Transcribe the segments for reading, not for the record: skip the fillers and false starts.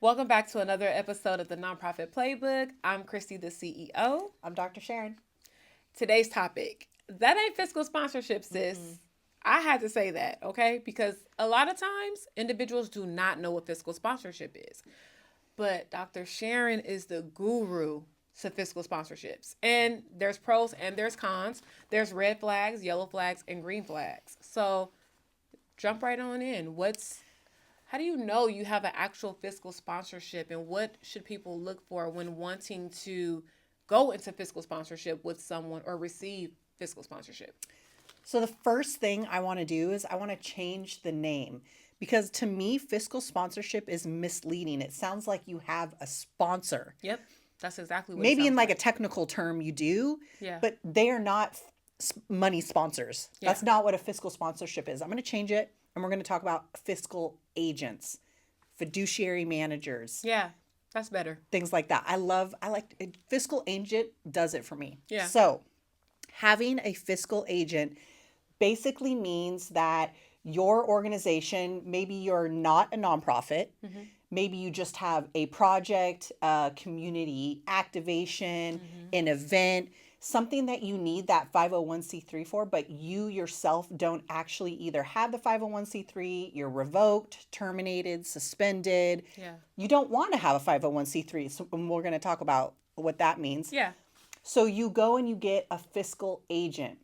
Welcome back to another episode of the Nonprofit Playbook. I'm Christy, the CEO. I'm Dr. Sharon. Today's topic, that ain't fiscal sponsorship, sis. I had to say that, okay? Because a lot of times individuals do not know what fiscal sponsorship is. But Dr. Sharon is the guru to fiscal sponsorships. And there's pros and there's cons. There's red flags, yellow flags, and green flags. So jump right on in. How do you know you have an actual fiscal sponsorship, and what should people look for when wanting to go into fiscal sponsorship with someone or receive fiscal sponsorship? So, the first thing I want to do is I want to change the name because to me, fiscal sponsorship is misleading. It sounds like you have a sponsor. Yep, that's exactly what it Maybe in sounds like a technical term you do, Yeah. but they are not money sponsors. Yeah. That's not what a fiscal sponsorship is. I'm going to change it and we're going to talk about fiscal agents, fiduciary managers, Yeah, that's better. things like that. Fiscal agent does it for me. Yeah. So, having a fiscal agent basically means that your organization, maybe you're not a nonprofit, maybe you just have a project, a community activation, an event, something that you need that 501c3 for, but you yourself don't actually either have the 501c3, you're revoked, terminated, suspended. Yeah. You don't want to have a 501c3. So we're going to talk about what that means. Yeah. So you go and you get a fiscal agent.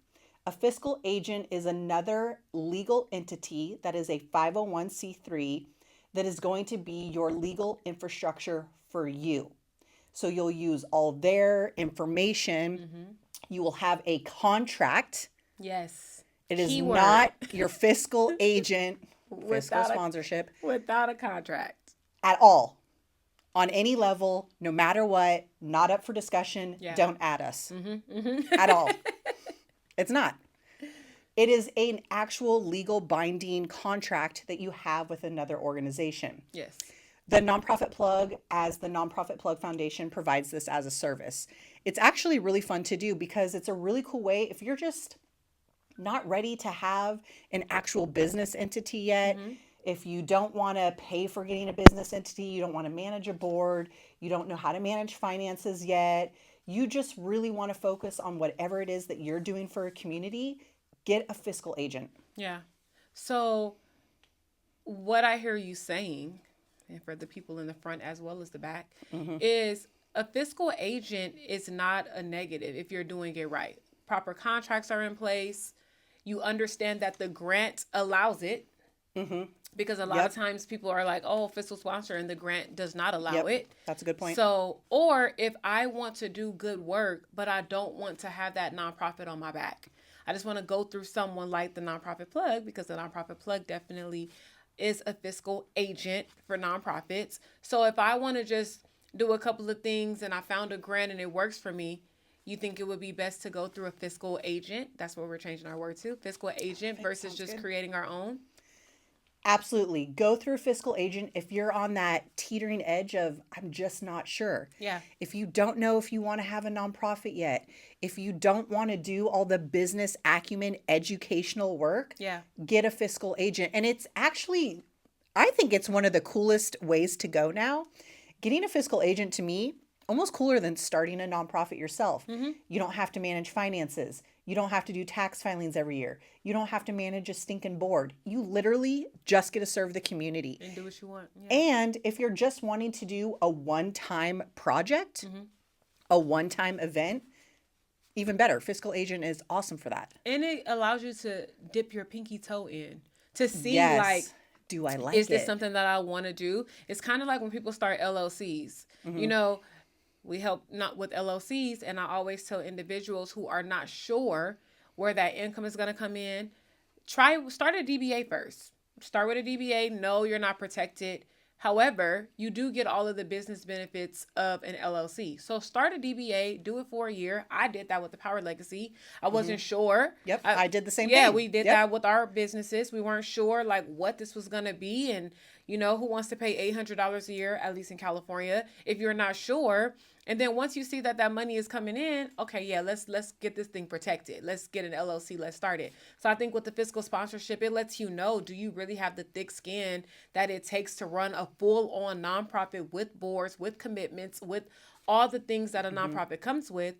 A fiscal agent is another legal entity that is a 501c3 that is going to be your legal infrastructure for you. So you'll use all their information. You will have a contract. Yes. It is Keyword. not your fiscal agent, fiscal Without a- sponsorship Without a contract. at all. On any level, no matter what, not up for discussion. Yeah. Don't add us at all. It's not. It is an actual legal binding contract that you have with another organization. Yes. The Nonprofit Plug, as the Nonprofit Plug Foundation, provides this as a service. It's actually really fun to do because it's a really cool way if you're just not ready to have an actual business entity yet. If you don't want to pay for getting a business entity, you don't want to manage a board, you don't know how to manage finances yet, you just really want to focus on whatever it is that you're doing for a community, get a fiscal agent. Yeah. So what I hear you saying, and for the people in the front as well as the back, is a fiscal agent is not a negative if you're doing it right. Proper contracts are in place. You understand that the grant allows it. Because a lot of times people are like, oh, fiscal sponsor, and the grant does not allow it. That's a good point. So, or if I want to do good work, but I don't want to have that nonprofit on my back, I just want to go through someone like the Nonprofit Plug, because the Nonprofit Plug definitely is a fiscal agent for nonprofits. So if I want to just do a couple of things and I found a grant and it works for me, you think it would be best to go through a fiscal agent? That's what we're changing our word to, fiscal agent, versus sounds just good. creating our own? Absolutely. Go through a fiscal agent if you're on that teetering edge of, I'm just not sure. Yeah. If you don't know if you want to have a nonprofit yet, if you don't want to do all the business acumen, educational work, Yeah. get a fiscal agent. And it's actually, I think it's one of the coolest ways to go now. Getting a fiscal agent, to me, almost cooler than starting a nonprofit yourself. You don't have to manage finances. You don't have to do tax filings every year. You don't have to manage a stinking board. You literally just get to serve the community. And do what you want. Yeah. And if you're just wanting to do a one-time project, a one-time event, even better. Fiscal agent is awesome for that. And it allows you to dip your pinky toe in to see, Yes. like, Do I like is this it? something that I want to do? It's kind of like when people start LLCs. You know, we help not with LLCs, and I always tell individuals who are not sure where that income is going to come in, start a DBA first. Start with a DBA. No, you're not protected. However, you do get all of the business benefits of an LLC. So start a DBA, do it for a year. I did that with the Power Legacy. I wasn't sure. Yep, I did the same Yeah, thing. we did Yep. that with our businesses. We weren't sure like what this was going to be. And, Who wants to pay $800 a year, at least in California, if you're not sure. And then once you see that that money is coming in, okay, yeah, let's get this thing protected. Let's get an LLC. Let's start it. So I think with the fiscal sponsorship, it lets you know, do you really have the thick skin that it takes to run a full-on nonprofit with boards, with commitments, with all the things that a Mm-hmm. nonprofit comes with,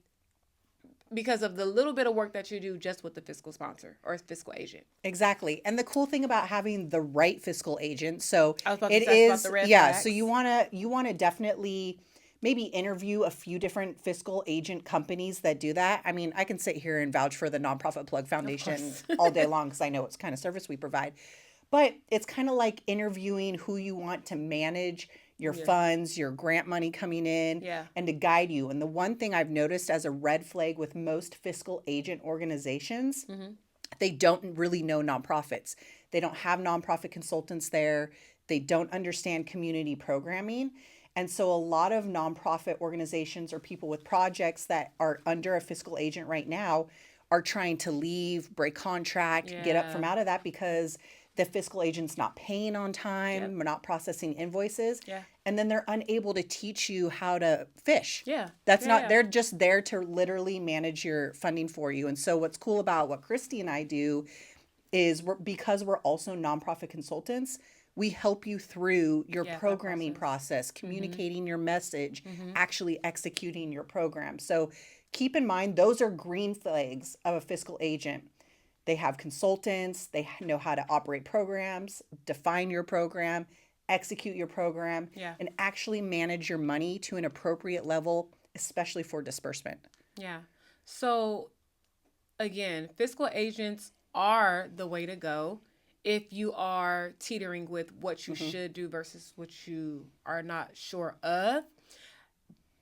because of the little bit of work that you do just with the fiscal sponsor or fiscal agent. Exactly. And the cool thing about having the right fiscal agent, so I was about to it say about the is, red yeah, so flags. you want to definitely maybe interview a few different fiscal agent companies that do that. I mean, I can sit here and vouch for the Nonprofit Plug Of Foundation course. all day long because I know it's kind of service we provide. But it's kind of like interviewing who you want to manage your Yeah. funds, your grant money coming in, Yeah. and to guide you. And the one thing I've noticed as a red flag with most fiscal agent organizations, Mm-hmm. they don't really know nonprofits. They don't have nonprofit consultants there. They don't understand community programming. And so a lot of nonprofit organizations or people with projects that are under a fiscal agent right now are trying to leave, break contract, get up Yeah. from out of that because the fiscal agent's not paying on Yep. time, not processing invoices, Yeah. and then they're unable to teach you how to fish. Yeah. That's Yeah. not, Yeah. they're just there to literally manage your funding for you. And so, what's cool about what Christy and I do is because we're also nonprofit consultants, we help you through your Yeah. That programming process. process, Mm-hmm. communicating your message, Mm-hmm. actually executing your program. So, keep in mind, those are green flags of a fiscal agent. They have consultants, they know how to operate programs, define your program, execute your program, Yeah. and actually manage your money to an appropriate level, especially for disbursement. Yeah. So again, fiscal agents are the way to go if you are teetering with what you Mm-hmm. should do versus what you are not sure of.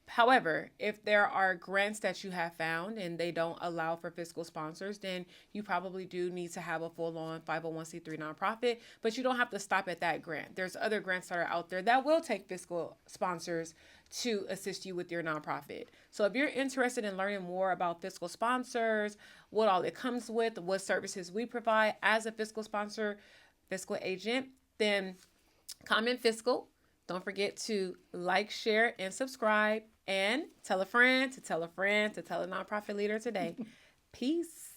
However, if there are grants that you have found and they don't allow for fiscal sponsors, then you probably do need to have a full on 501c3 nonprofit, but you don't have to stop at that grant. There's other grants that are out there that will take fiscal sponsors to assist you with your nonprofit. So if you're interested in learning more about fiscal sponsors, what all it comes with, what services we provide as a fiscal sponsor, fiscal agent, then comment fiscal. Don't forget to like, share, and subscribe. And tell a friend to tell a friend to tell a nonprofit leader today. Peace.